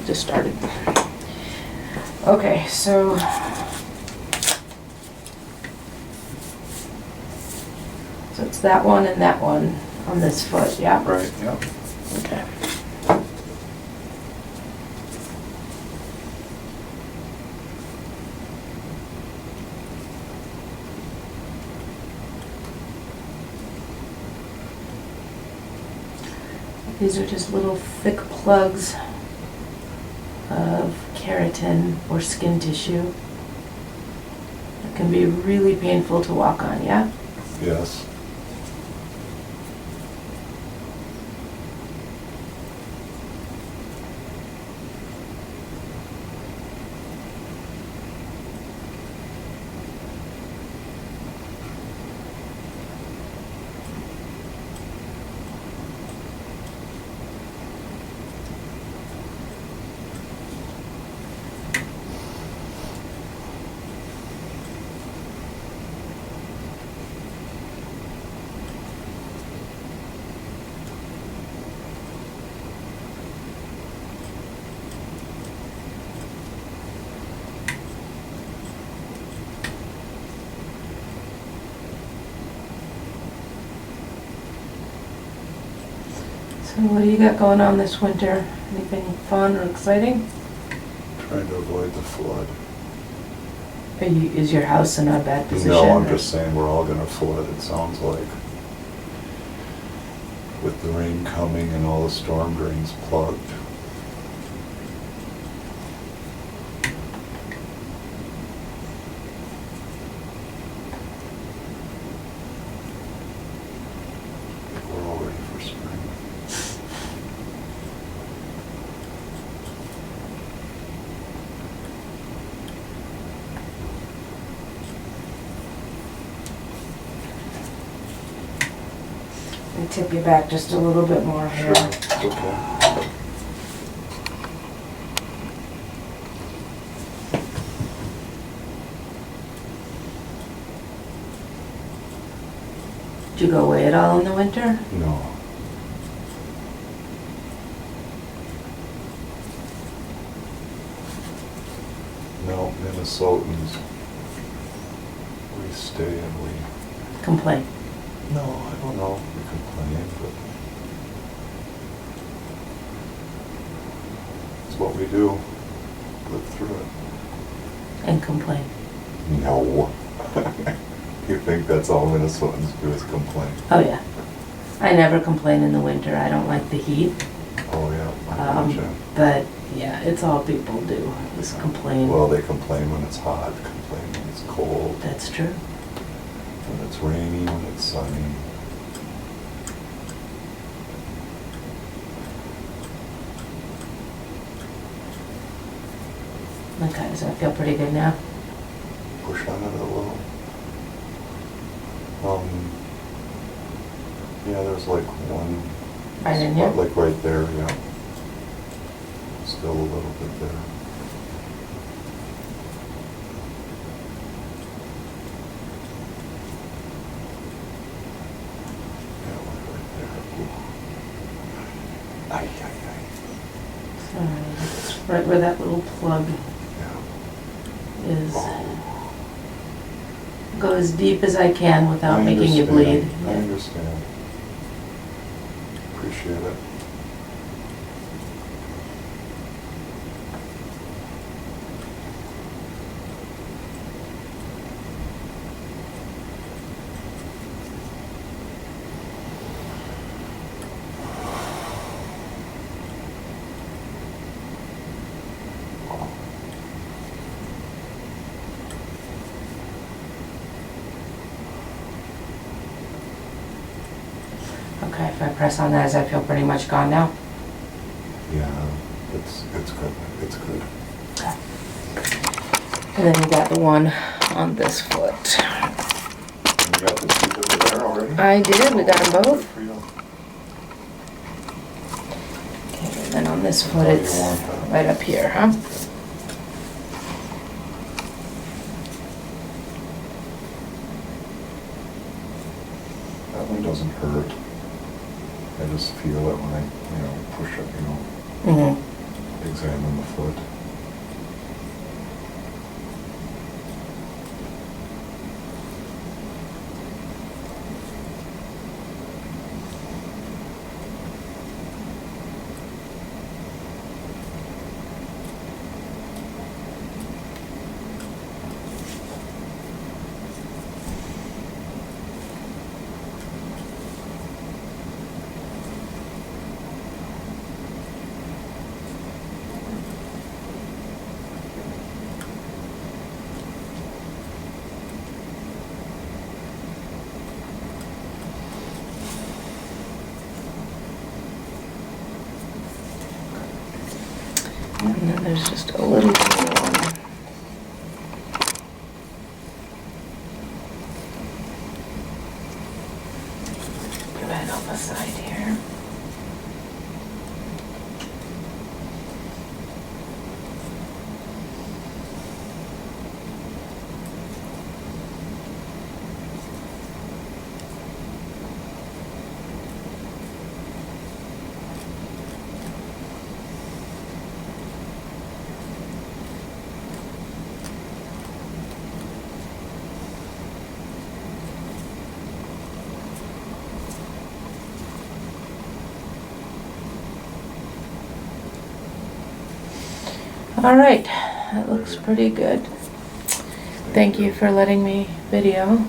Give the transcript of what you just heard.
just started. Okay, so it's that one and that one on this foot, yeah? Right, yeah. Okay. These are just little thick plugs of keratin or skin tissue. It can be really painful to walk on, yeah? Yes. So what do you got going on this winter? Anything fun or exciting? Trying to avoid the flood. Is your house in a bad position? No, I'm or- just saying we're all gonna flood, it sounds like. With the rain coming and all the storm drains plugged. I think we're all ready for spring. Let me tip you back just a little bit more here. Sure, it's okay. Did you go away at all in the winter? No. No, Minnesotans, we stay and we, Complain. no, I don't know, we complain, but it's what we do, live through it. And complain. No. You think that's all Minnesotans do is complain? Oh, yeah. I never complain in the winter. I don't like the heat. Oh, yeah, I imagine. But, yeah, it's all people do, is complain. Well, they complain when it's hot, complain when it's cold, That's true. when it's rainy, when it's sunny. Okay, does that feel pretty good now? Push on it a little. Yeah, there's like one Right in spot, here? like right there, yeah. Still a little bit there. Yeah, like right there. Ooh. Ay, ay, ay. Sorry, that's right where that little plug Yeah. is. Oh. Go as deep as I can without I making you bleed. understand. I understand. Appreciate it. Okay, if I press on that, does that feel pretty much gone now? Yeah, it's good. It's good. Okay. And then you got the one on this foot. You got the two that were there already? I did, we got them Good both. for you. Okay, and then on this foot, Oh, you it's want that. right up here, huh? That one doesn't hurt. I just feel it when I, push it, Mm-hmm. examine the foot. And then there's just a little bit one. Right on the side here. All right, that looks pretty good. Thank you for letting me video.